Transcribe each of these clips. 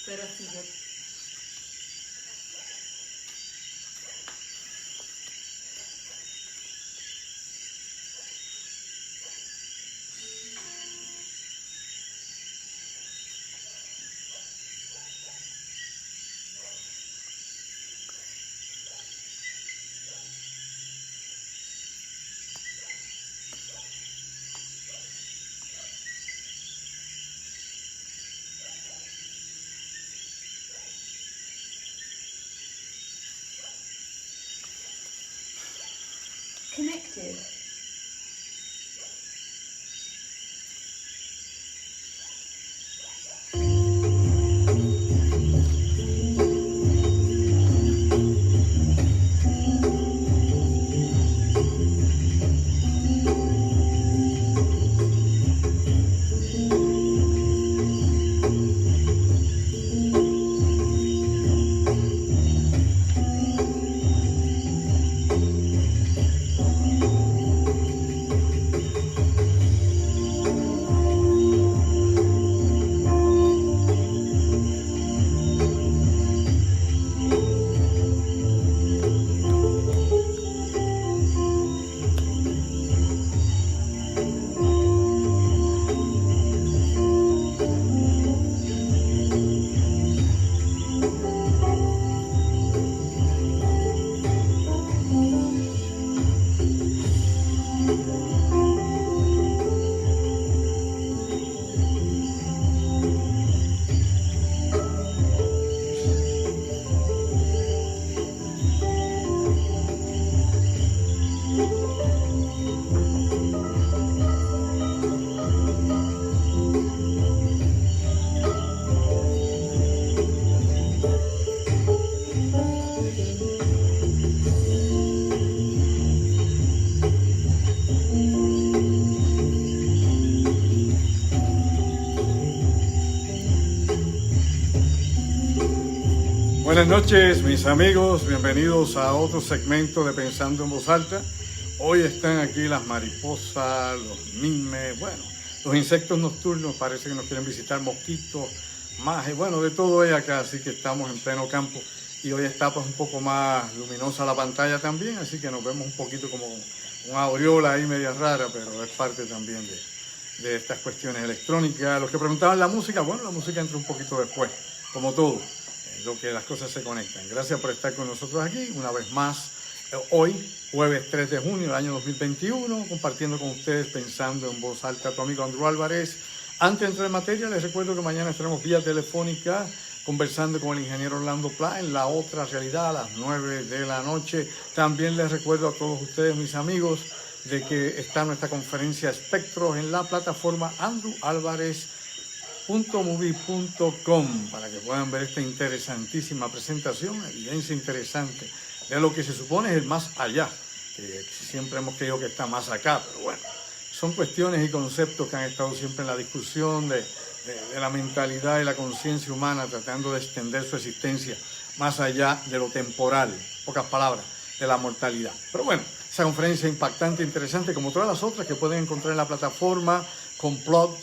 Pero sí, yo... Connected. Buenas noches, mis amigos, bienvenidos a otro segmento de Pensando en Voz Alta. Hoy están aquí las mariposas, los mimes, bueno, los insectos nocturnos, parece que nos quieren visitar, mosquitos, majes, bueno, de todo hay acá, así que estamos en pleno campo y hoy está pues un poco más luminosa la pantalla también, así que nos vemos un poquito como una aureola ahí media rara, pero es parte también de estas cuestiones electrónicas. Los que preguntaban la música, bueno, la música entra un poquito después, como todo. Lo que las cosas se conectan. Gracias por estar con nosotros aquí una vez más, hoy, jueves 3 de junio del año 2021, compartiendo con ustedes Pensando en Voz Alta, tu amigo Andrew Álvarez. Antes de entrar en materia, les recuerdo que mañana estaremos vía telefónica conversando con el ingeniero Orlando Pla en La Otra Realidad a las 9 de la noche. También les recuerdo a todos ustedes, mis amigos, de que está nuestra conferencia Espectros en la plataforma andrewalvarez.movie.com para que puedan ver esta interesantísima presentación, evidencia interesante de lo que se supone es el más allá, que siempre hemos creído que está más acá, pero bueno, son cuestiones y conceptos que han estado siempre en la discusión de la mentalidad y la conciencia humana, tratando de extender su existencia más allá de lo temporal, pocas palabras, de la mortalidad. Pero bueno, esa conferencia impactante, interesante, como todas las otras que pueden encontrar en la plataforma, Complot,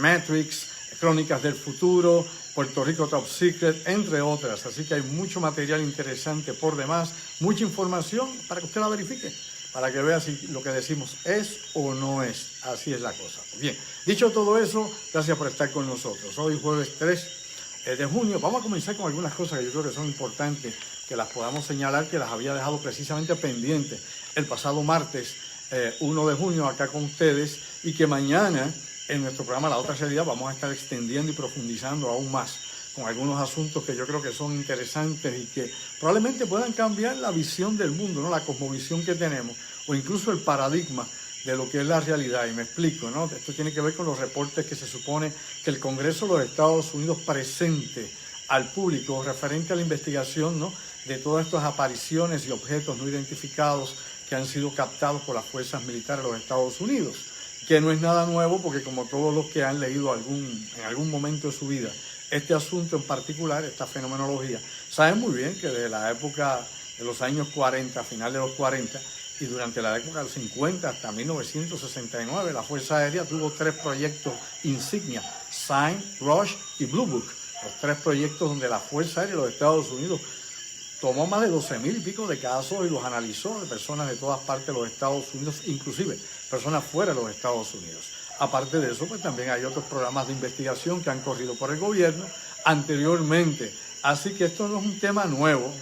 Matrix, Crónicas del Futuro, Puerto Rico Top Secret, entre otras. Así que hay mucho material interesante por demás, mucha información para que usted la verifique, para que vea si lo que decimos es o no es. Así es la cosa. Bien, dicho todo eso, gracias por estar con nosotros. Hoy jueves 3 de junio, vamos a comenzar con algunas cosas que yo creo que son importantes, que las podamos señalar, que las había dejado precisamente pendientes el pasado martes 1 de junio acá con ustedes, y que mañana en nuestro programa La Otra Realidad vamos a estar extendiendo y profundizando aún más con algunos asuntos que yo creo que son interesantes y que probablemente puedan cambiar la visión del mundo, ¿no? La cosmovisión que tenemos, o incluso el paradigma de lo que es la realidad. Y me explico, ¿no? Esto tiene que ver con los reportes que se supone que el Congreso de los Estados Unidos presente al público referente a la investigación, ¿no?, de todas estas apariciones y objetos no identificados que han sido captados por las fuerzas militares de los Estados Unidos, que no es nada nuevo, porque como todos los que han leído en algún momento de su vida este asunto en particular, esta fenomenología, saben muy bien que desde la época de los años 40, final de los 40, y durante la década de los 50 hasta 1969, la Fuerza Aérea tuvo 3 proyectos insignia, Sign, Rush y Blue Book, los 3 proyectos donde la Fuerza Aérea de los Estados Unidos tomó más de 12,000 y pico de casos y los analizó de personas de todas partes de los Estados Unidos, inclusive personas fuera de los Estados Unidos. Aparte de eso, pues también hay otros programas de investigación que han corrido por el gobierno anteriormente. Así que esto no es un tema nuevo.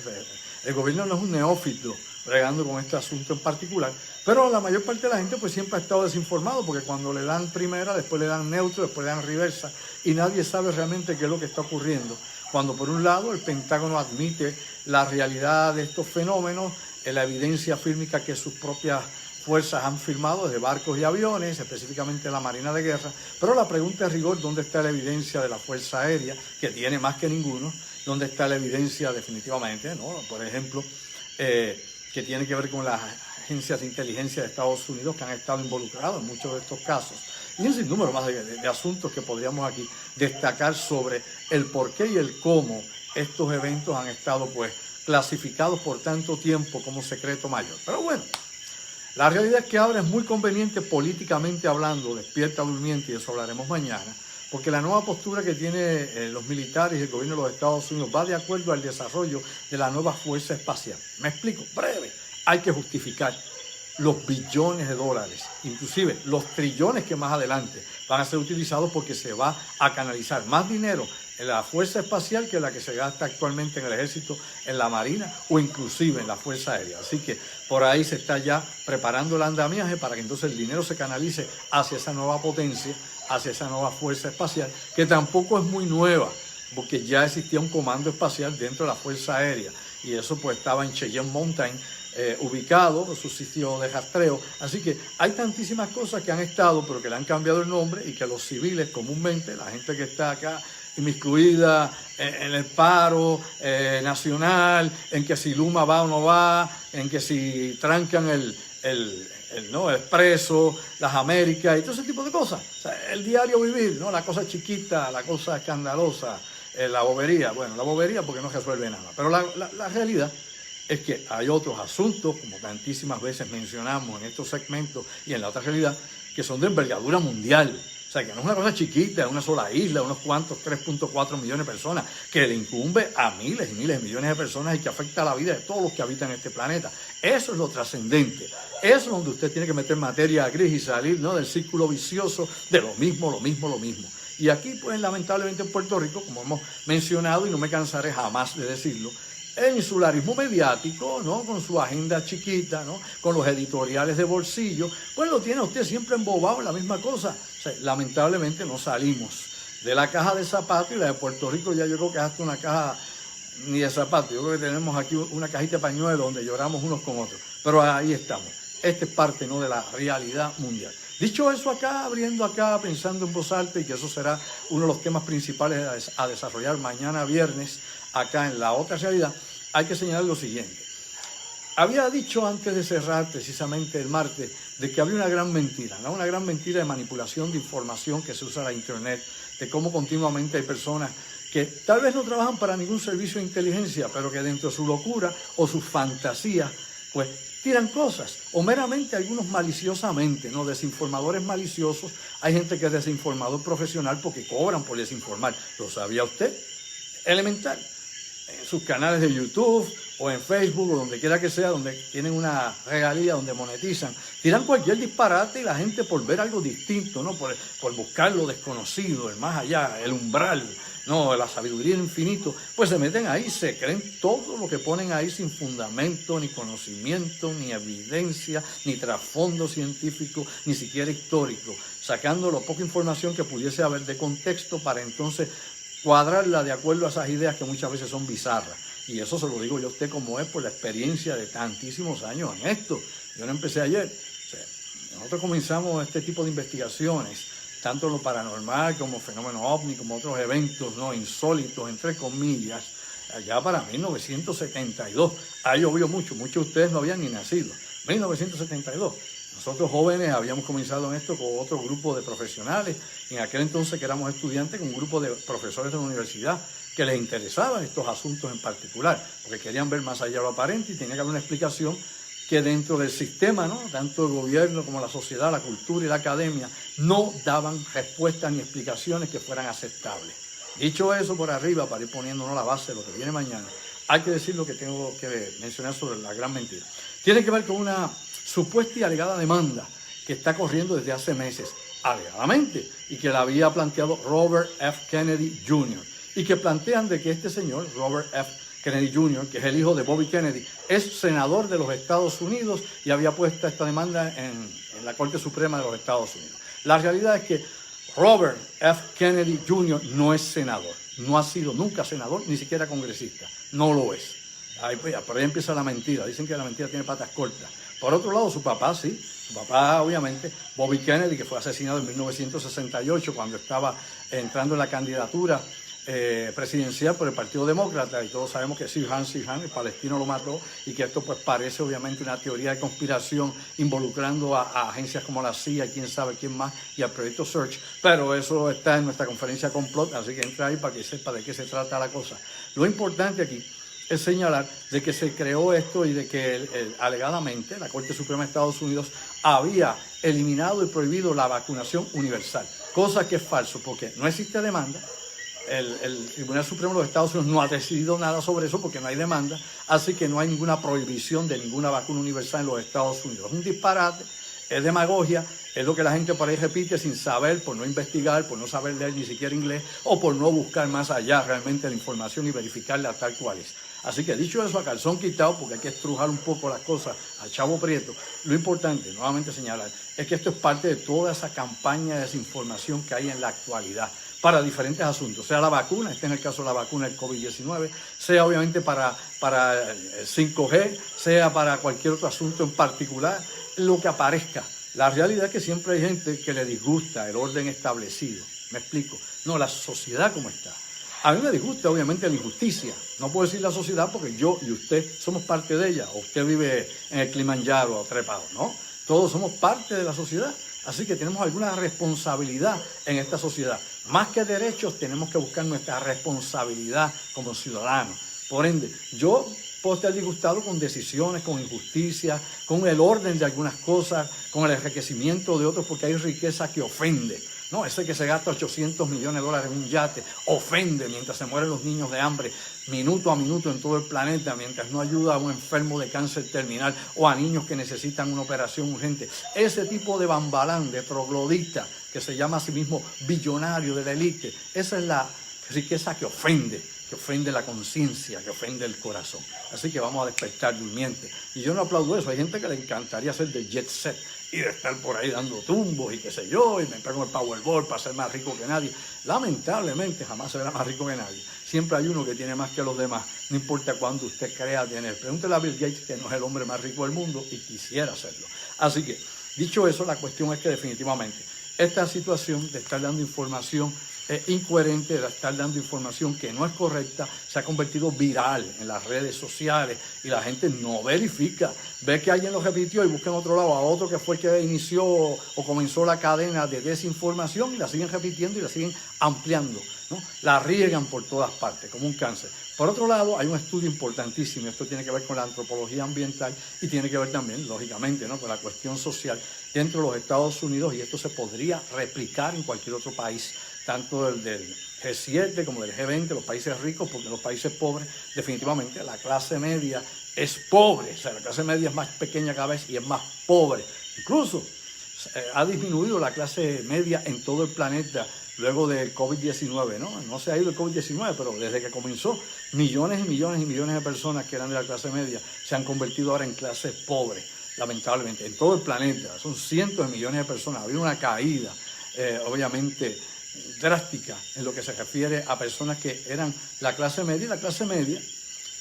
El gobierno no es un neófito bregando con este asunto en particular, pero la mayor parte de la gente pues siempre ha estado desinformado, porque cuando le dan primera, después le dan neutro, después le dan reversa, y nadie sabe realmente qué es lo que está ocurriendo. Cuando por un lado el Pentágono admite la realidad de estos fenómenos, la evidencia fílmica que sus propias fuerzas han firmado desde barcos y aviones, específicamente la Marina de Guerra, pero la pregunta es rigor, ¿dónde está la evidencia de la Fuerza Aérea, que tiene más que ninguno? ¿Dónde está la evidencia definitivamente, ¿no? Por ejemplo, que tiene que ver con las agencias de inteligencia de Estados Unidos que han estado involucrados en muchos de estos casos? Y un sinnúmero más de asuntos que podríamos aquí destacar sobre el por qué y el cómo estos eventos han estado pues clasificados por tanto tiempo como secreto mayor. Pero bueno, la realidad es que ahora es muy conveniente políticamente hablando, despierta durmiente, y eso hablaremos mañana, porque la nueva postura que tienen los militares y el gobierno de los Estados Unidos va de acuerdo al desarrollo de la nueva fuerza espacial. Me explico, breve. Hay que justificar los billones de dólares, inclusive los trillones que más adelante van a ser utilizados, porque se va a canalizar más dinero en la fuerza espacial que la que se gasta actualmente en el ejército, en la marina o inclusive en la fuerza aérea. Así que por ahí se está ya preparando el andamiaje para que entonces el dinero se canalice hacia esa nueva potencia, hacia esa nueva fuerza espacial, que tampoco es muy nueva, porque ya existía un comando espacial dentro de la Fuerza Aérea, y eso pues estaba en Cheyenne Mountain, ubicado, su sitio de rastreo. Así que hay tantísimas cosas que han estado, pero que le han cambiado el nombre, y que los civiles comúnmente, la gente que está acá inmiscuida en el paro nacional, en que si Luma va o no va, en que si trancan el Expreso, las Américas y todo ese tipo de cosas. O sea, el diario vivir, ¿no? La cosa chiquita, la cosa escandalosa, la bobería. Bueno, la bobería porque no resuelve nada. Pero la realidad es que hay otros asuntos, como tantísimas veces mencionamos en estos segmentos y en la otra realidad, que son de envergadura mundial. O sea, que no es una cosa chiquita, una sola isla, unos cuantos 3.4 millones de personas, que le incumbe a miles y miles de millones de personas y que afecta a la vida de todos los que habitan este planeta. Eso es lo trascendente. Eso es donde usted tiene que meter materia gris y salir, ¿no?, del círculo vicioso de lo mismo. Y aquí, pues, lamentablemente en Puerto Rico, como hemos mencionado y no me cansaré jamás de decirlo, el insularismo mediático, ¿no?, con su agenda chiquita, ¿no?, con los editoriales de bolsillo, pues lo tiene usted siempre embobado en la misma cosa. O sea, lamentablemente no salimos de la caja de zapatos, y la de Puerto Rico ya yo creo que es hasta una caja ni de zapatos. Yo creo que tenemos aquí una cajita de pañuelos donde lloramos unos con otros. Pero ahí estamos. Esta es parte, ¿no?, de la realidad mundial. Dicho eso, acá, abriendo acá, pensando en voz alta, y que eso será uno de los temas principales a desarrollar mañana viernes, acá en la otra realidad, hay que señalar lo siguiente. Había dicho antes de cerrar precisamente el martes de que había una gran mentira, ¿no?, una gran mentira de manipulación de información que se usa en la internet, de cómo continuamente hay personas que tal vez no trabajan para ningún servicio de inteligencia, pero que dentro de su locura o sus fantasías, pues tiran cosas, o meramente algunos maliciosamente, ¿no?, desinformadores maliciosos. Hay gente que es desinformador profesional porque cobran por desinformar. ¿Lo sabía usted? Elemental. En sus canales de YouTube o en Facebook o donde quiera que sea, donde tienen una regalía, donde monetizan, tiran cualquier disparate, y la gente, por ver algo distinto, ¿no?, por buscar lo desconocido, el más allá, el umbral, no, la sabiduría del infinito, pues se meten ahí, se creen todo lo que ponen ahí sin fundamento, ni conocimiento, ni evidencia, ni trasfondo científico, ni siquiera histórico, sacando lo poca información que pudiese haber de contexto para entonces cuadrarla de acuerdo a esas ideas que muchas veces son bizarras. Y eso se lo digo yo a usted como es por la experiencia de tantísimos años en esto. Yo no empecé ayer. O sea, nosotros comenzamos este tipo de investigaciones, tanto lo paranormal como fenómenos ovni, como otros eventos, ¿no?, insólitos, entre comillas, allá para 1972. Ha llovido mucho, muchos de ustedes no habían ni nacido. 1972. Nosotros jóvenes habíamos comenzado en esto con otro grupo de profesionales, en aquel entonces que éramos estudiantes, con un grupo de profesores de la universidad que les interesaban estos asuntos en particular, porque querían ver más allá de lo aparente, y tenía que haber una explicación que dentro del sistema, ¿no?, tanto el gobierno como la sociedad, la cultura y la academia, no daban respuestas ni explicaciones que fueran aceptables. Dicho eso por arriba, para ir poniéndonos la base de lo que viene mañana, hay que decir lo que tengo que mencionar sobre la gran mentira. Tiene que ver con una supuesta y alegada demanda que está corriendo desde hace meses, alegadamente, y que la había planteado Robert F. Kennedy Jr., y que plantean de que este señor, Robert F. Kennedy Jr., que es el hijo de Bobby Kennedy, es senador de los Estados Unidos y había puesto esta demanda en la Corte Suprema de los Estados Unidos. La realidad es que Robert F. Kennedy Jr. no es senador, no ha sido nunca senador, ni siquiera congresista, no lo es. Por ahí empieza la mentira, dicen que la mentira tiene patas cortas. Por otro lado, su papá sí, su papá obviamente, Bobby Kennedy, que fue asesinado en 1968 cuando estaba entrando en la candidatura presidencial por el Partido Demócrata, y todos sabemos que Sirhan, el palestino, lo mató, y que esto pues parece obviamente una teoría de conspiración involucrando a agencias como la CIA y quién sabe quién más, y al proyecto Search, pero eso está en nuestra conferencia complot, así que entra ahí para que sepa de qué se trata la cosa. Lo importante aquí es señalar de que se creó esto y de que alegadamente la Corte Suprema de Estados Unidos había eliminado y prohibido la vacunación universal, cosa que es falso porque no existe demanda. El Tribunal Supremo de los Estados Unidos no ha decidido nada sobre eso porque no hay demanda, así que no hay ninguna prohibición de ninguna vacuna universal en los Estados Unidos. Es un disparate, es demagogia, es lo que la gente por ahí repite sin saber, por no investigar, por no saber leer ni siquiera inglés o por no buscar más allá realmente la información y verificarla tal cual es. Así que dicho eso, a calzón quitado, porque hay que estrujar un poco las cosas al chavo prieto, lo importante, nuevamente señalar, es que esto es parte de toda esa campaña de desinformación que hay en la actualidad para diferentes asuntos, sea la vacuna, este es el caso de la vacuna del COVID-19, sea obviamente para el 5G, sea para cualquier otro asunto en particular, lo que aparezca. La realidad es que siempre hay gente que le disgusta el orden establecido. ¿Me explico? No, la sociedad como está. A mí me disgusta obviamente la injusticia. No puedo decir la sociedad porque yo y usted somos parte de ella. O usted vive en el Kilimanjaro o trepado, ¿no? Todos somos parte de la sociedad. Así que tenemos alguna responsabilidad en esta sociedad. Más que derechos, tenemos que buscar nuestra responsabilidad como ciudadanos. Por ende, yo puedo estar disgustado con decisiones, con injusticias, con el orden de algunas cosas, con el enriquecimiento de otros, porque hay riqueza que ofende. No, ese que se gasta 800 millones de dólares en un yate ofende mientras se mueren los niños de hambre minuto a minuto en todo el planeta, mientras no ayuda a un enfermo de cáncer terminal o a niños que necesitan una operación urgente. Ese tipo de bambalán, de troglodita, que se llama a sí mismo billonario de la élite, esa es la riqueza que ofende la conciencia, que ofende el corazón. Así que vamos a despertar durmientes. Y yo no aplaudo eso. Hay gente que le encantaría ser de jet set y de estar por ahí dando tumbos y qué sé yo, y me pego el Powerball para ser más rico que nadie. Lamentablemente jamás será más rico que nadie. Siempre hay uno que tiene más que los demás, no importa cuánto usted crea tener. Pregúntele a Bill Gates, que no es el hombre más rico del mundo y quisiera serlo. Así que, dicho eso, la cuestión es que definitivamente esta situación de estar dando información incoherente, de estar dando información que no es correcta, se ha convertido viral en las redes sociales y la gente no verifica, ve que alguien lo repitió y busca en otro lado a otro que fue el que inició o comenzó la cadena de desinformación y la siguen repitiendo y la siguen ampliando, ¿no? La riegan por todas partes como un cáncer. Por otro lado, hay un estudio importantísimo, esto tiene que ver con la antropología ambiental y tiene que ver también, lógicamente, ¿no?, con la cuestión social dentro de los Estados Unidos, y esto se podría replicar en cualquier otro país, tanto del G7 como del G20, los países ricos, porque los países pobres, definitivamente, la clase media es pobre, o sea, la clase media es más pequeña cada vez y es más pobre. Incluso ha disminuido la clase media en todo el planeta luego del COVID-19, ¿no? No se ha ido el COVID-19, pero desde que comenzó, millones y millones y millones de personas que eran de la clase media se han convertido ahora en clase pobre, lamentablemente, en todo el planeta. Son cientos de millones de personas. Ha habido una caída, obviamente, drástica en lo que se refiere a personas que eran la clase media, y la clase media,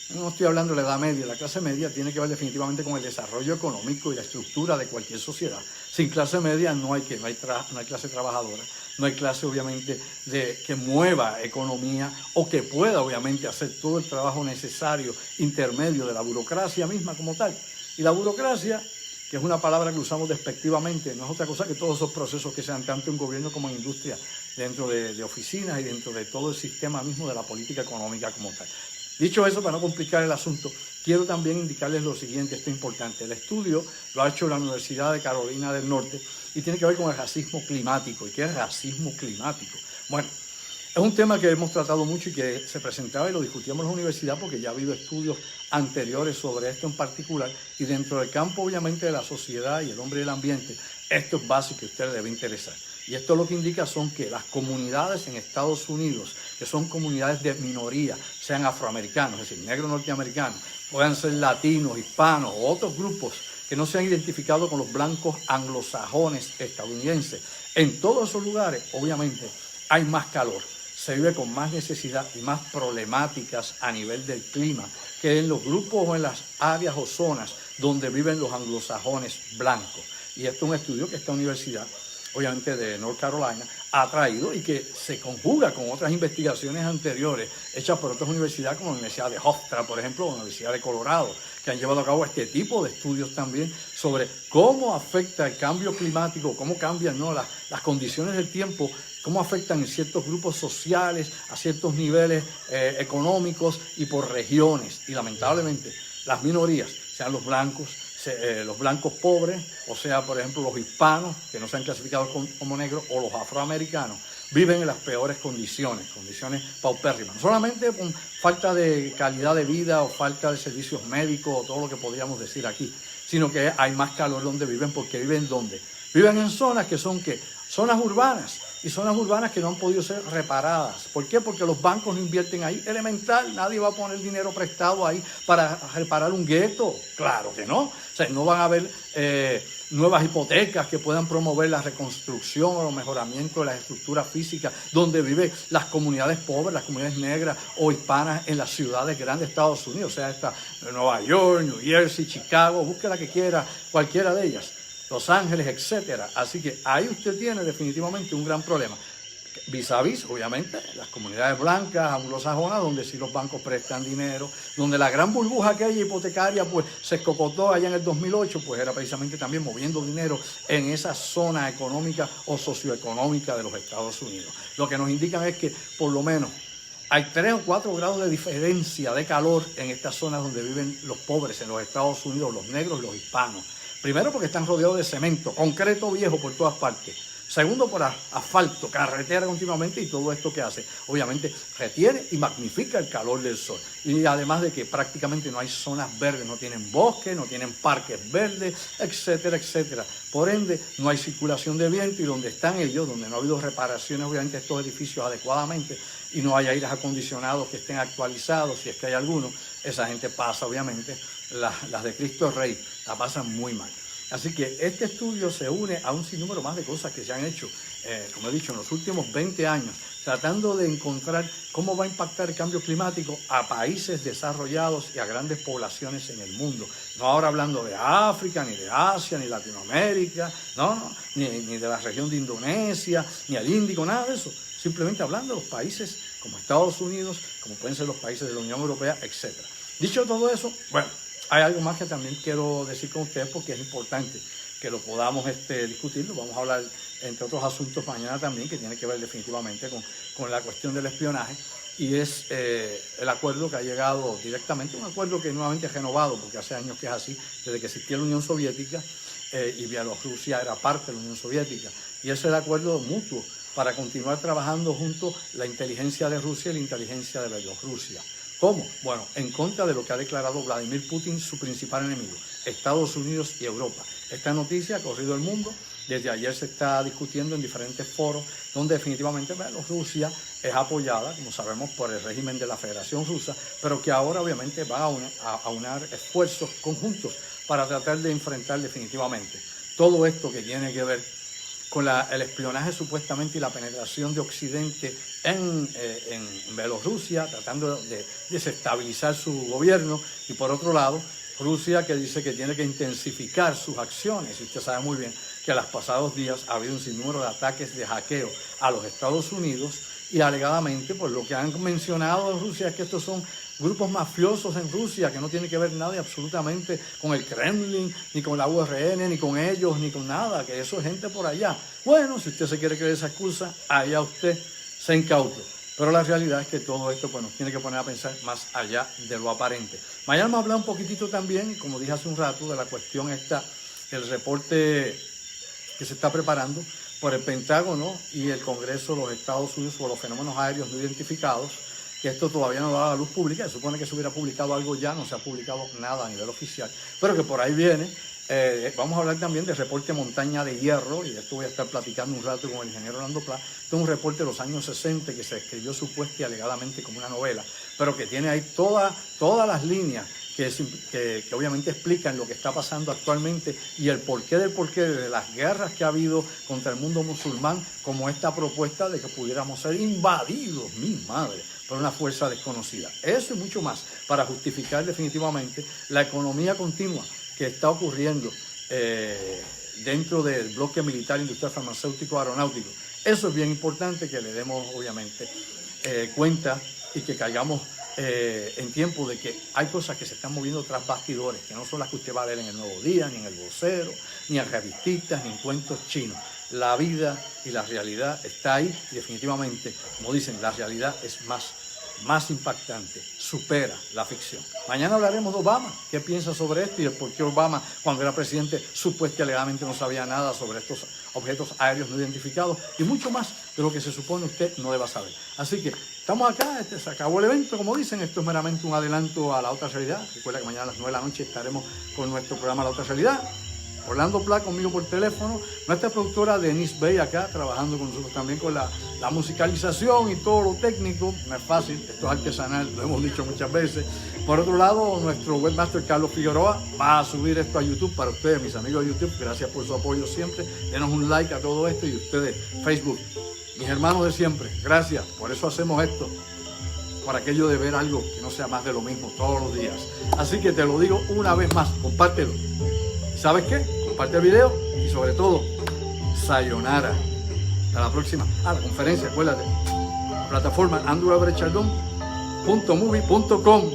no estoy hablando de la edad media, la clase media tiene que ver definitivamente con el desarrollo económico y la estructura de cualquier sociedad. Sin clase media no hay clase trabajadora, no hay clase obviamente que mueva economía o que pueda obviamente hacer todo el trabajo necesario intermedio de la burocracia misma como tal. Y la burocracia, que es una palabra que usamos despectivamente, no es otra cosa que todos esos procesos que se dan tanto en gobierno como en industria, dentro de oficinas y dentro de todo el sistema mismo de la política económica como tal. Dicho eso, para no complicar el asunto, quiero también indicarles lo siguiente, esto es importante. El estudio lo ha hecho la Universidad de Carolina del Norte y tiene que ver con el racismo climático. ¿Y qué es racismo climático? Bueno, Es un tema que hemos tratado mucho y que se presentaba y lo discutíamos en la universidad porque ya ha habido estudios anteriores sobre esto en particular, y dentro del campo obviamente de la sociedad y el hombre y el ambiente, esto es básico que a usted le debe interesar. Y esto lo que indica son que las comunidades en Estados Unidos, que son comunidades de minoría, sean afroamericanos, es decir, negros norteamericanos, puedan ser latinos, hispanos o otros grupos que no se han identificado con los blancos anglosajones estadounidenses, en todos esos lugares obviamente hay más calor. Se vive con más necesidad y más problemáticas a nivel del clima que en los grupos o en las áreas o zonas donde viven los anglosajones blancos. Y esto es un estudio que esta universidad, obviamente de North Carolina, ha traído y que se conjuga con otras investigaciones anteriores hechas por otras universidades como la Universidad de Hofstra, por ejemplo, o la Universidad de Colorado, que han llevado a cabo este tipo de estudios también sobre cómo afecta el cambio climático, cómo cambian, ¿no?, las condiciones del tiempo, cómo afectan en ciertos grupos sociales, a ciertos niveles económicos y por regiones. Y lamentablemente las minorías, sean los blancos pobres, o sea, por ejemplo, los hispanos, que no se han clasificado como negros, o los afroamericanos, viven en las peores condiciones paupérrimas. No solamente con falta de calidad de vida o falta de servicios médicos o todo lo que podríamos decir aquí, sino que hay más calor donde viven, porque viven ¿dónde? Viven en zonas que son ¿qué? Zonas urbanas, y zonas urbanas que no han podido ser reparadas. ¿Por qué? Porque los bancos no invierten ahí. Elemental, nadie va a poner dinero prestado ahí para reparar un gueto. Claro que no. O sea, no van a haber nuevas hipotecas que puedan promover la reconstrucción o el mejoramiento de las estructuras físicas donde viven las comunidades pobres, las comunidades negras o hispanas en las ciudades grandes de Estados Unidos. O sea, está Nueva York, New Jersey, Chicago, busque la que quiera, cualquiera de ellas. Los Ángeles, etcétera. Así que ahí usted tiene definitivamente un gran problema. Vis a vis, obviamente, las comunidades blancas, anglosajonas, donde sí los bancos prestan dinero, donde la gran burbuja aquella hipotecaria pues se escocotó allá en el 2008, pues era precisamente también moviendo dinero en esa zona económica o socioeconómica de los Estados Unidos. Lo que nos indican es que por lo menos hay 3 o 4 grados de diferencia de calor en estas zonas donde viven los pobres en los Estados Unidos, los negros y los hispanos. Primero, porque están rodeados de cemento, concreto viejo por todas partes. Segundo, por asfalto, carretera continuamente, y todo esto que hace, obviamente, retiene y magnifica el calor del sol. Y además de que prácticamente no hay zonas verdes, no tienen bosques, no tienen parques verdes, etcétera, etcétera. Por ende, no hay circulación de viento, y donde están ellos, donde no ha habido reparaciones, obviamente, de estos edificios adecuadamente, y no hay aires acondicionados que estén actualizados, si es que hay alguno, esa gente pasa, obviamente, las de Cristo Rey, la pasan muy mal. Así que este estudio se une a un sinnúmero más de cosas que se han hecho, como he dicho, en los últimos 20 años, tratando de encontrar cómo va a impactar el cambio climático a países desarrollados y a grandes poblaciones en el mundo. No ahora hablando de África, ni de Asia, ni Latinoamérica, ni de la región de Indonesia, ni el Índico, nada de eso. Simplemente hablando de los países como Estados Unidos, como pueden ser los países de la Unión Europea, etc. Dicho todo eso, bueno, hay algo más que también quiero decir con ustedes porque es importante que lo podamos discutir. Vamos a hablar, entre otros asuntos, mañana también, que tiene que ver definitivamente con la cuestión del espionaje, y es el acuerdo que ha llegado directamente, un acuerdo que nuevamente es renovado, porque hace años que es así, desde que existía la Unión Soviética, y Bielorrusia era parte de la Unión Soviética, y es el acuerdo mutuo para continuar trabajando juntos la inteligencia de Rusia y la inteligencia de Bielorrusia. ¿Cómo? Bueno, en contra de lo que ha declarado Vladimir Putin, su principal enemigo, Estados Unidos y Europa. Esta noticia ha corrido el mundo. Desde ayer se está discutiendo en diferentes foros donde definitivamente Bielorrusia es apoyada, como sabemos, por el régimen de la Federación Rusa, pero que ahora obviamente va a unar esfuerzos conjuntos para tratar de enfrentar definitivamente todo esto que tiene que ver con el espionaje supuestamente y la penetración de Occidente en Bielorrusia, tratando de desestabilizar su gobierno, y por otro lado, Rusia, que dice que tiene que intensificar sus acciones. Y usted sabe muy bien que en los pasados días ha habido un sinnúmero de ataques de hackeo a los Estados Unidos, y alegadamente, pues lo que han mencionado en Rusia es que estos son grupos mafiosos en Rusia, que no tienen que ver nada absolutamente con el Kremlin, ni con la URN, ni con ellos, ni con nada, que eso es gente por allá. Bueno, si usted se quiere creer esa excusa, allá usted se incauto. Pero la realidad es que todo esto pues, nos tiene que poner a pensar más allá de lo aparente. Mañana vamos a hablar un poquitito también, como dije hace un rato, de la cuestión esta, el reporte que se está preparando por el Pentágono y el Congreso de los Estados Unidos sobre los fenómenos aéreos no identificados, que esto todavía no da a la luz pública. Se supone que se hubiera publicado algo ya, no se ha publicado nada a nivel oficial, pero que por ahí viene. Vamos a hablar también del reporte Montaña de Hierro, y de esto voy a estar platicando un rato con el ingeniero Orlando Pla. Esto es un reporte de los años 60 que se escribió supuesta y alegadamente como una novela, pero que tiene ahí todas las líneas que obviamente explican lo que está pasando actualmente y el porqué de las guerras que ha habido contra el mundo musulmán, como esta propuesta de que pudiéramos ser invadidos, mi madre, por una fuerza desconocida. Eso y mucho más para justificar definitivamente la economía continua que está ocurriendo dentro del bloque militar, industrial, farmacéutico, aeronáutico. Eso es bien importante que le demos obviamente cuenta y que caigamos en tiempo de que hay cosas que se están moviendo tras bastidores, que no son las que usted va a ver en el Nuevo Día, ni en el Vocero, ni en revististas, ni en cuentos chinos. La vida y la realidad está ahí y definitivamente, como dicen, la realidad es más impactante, supera la ficción. Mañana hablaremos de Obama, qué piensa sobre esto y el por qué Obama, cuando era presidente, supuestamente alegadamente no sabía nada sobre estos objetos aéreos no identificados y mucho más de lo que se supone usted no deba saber. Así que estamos acá, se acabó el evento, como dicen, esto es meramente un adelanto a La Otra Realidad. Recuerda que mañana a las 9 de la noche estaremos con nuestro programa La Otra Realidad. Orlando Pla conmigo por teléfono, nuestra productora Denise Bay acá trabajando con nosotros también con la musicalización y todo lo técnico. No es fácil, esto es artesanal, lo hemos dicho muchas veces. Por otro lado, nuestro webmaster Carlos Figueroa va a subir esto a YouTube para ustedes, mis amigos de YouTube. Gracias por su apoyo siempre. Denos un like a todo esto y ustedes, Facebook, mis hermanos de siempre, gracias. Por eso hacemos esto, por aquello de ver algo que no sea más de lo mismo todos los días. Así que te lo digo una vez más, compártelo. ¿Sabes qué? Comparte el video y sobre todo, sayonara. Hasta la próxima. La conferencia, acuérdate. Plataforma andrewalvarezchardon.movie.com.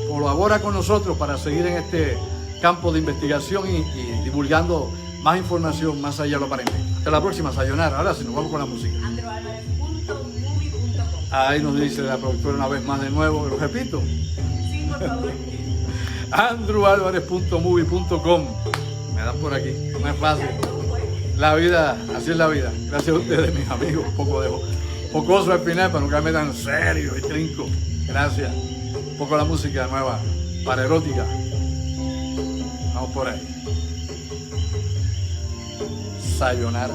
Colabora con nosotros para seguir en este campo de investigación y divulgando más información más allá de lo aparente. Hasta la próxima, sayonara. Ahora sí, nos vamos con la música. andrewalvarez.movie.com. Ahí nos dice la productora una vez más de nuevo, lo repito. Sí, por favor. andrewalvarez.movie.com. Me dan por aquí, no es fácil. La vida, así es la vida. Gracias a ustedes, mis amigos. Un poco de jocoso al final para no quedarme tan serio y trinco. Gracias. Un poco la música nueva para erótica. Vamos por ahí. Sayonara.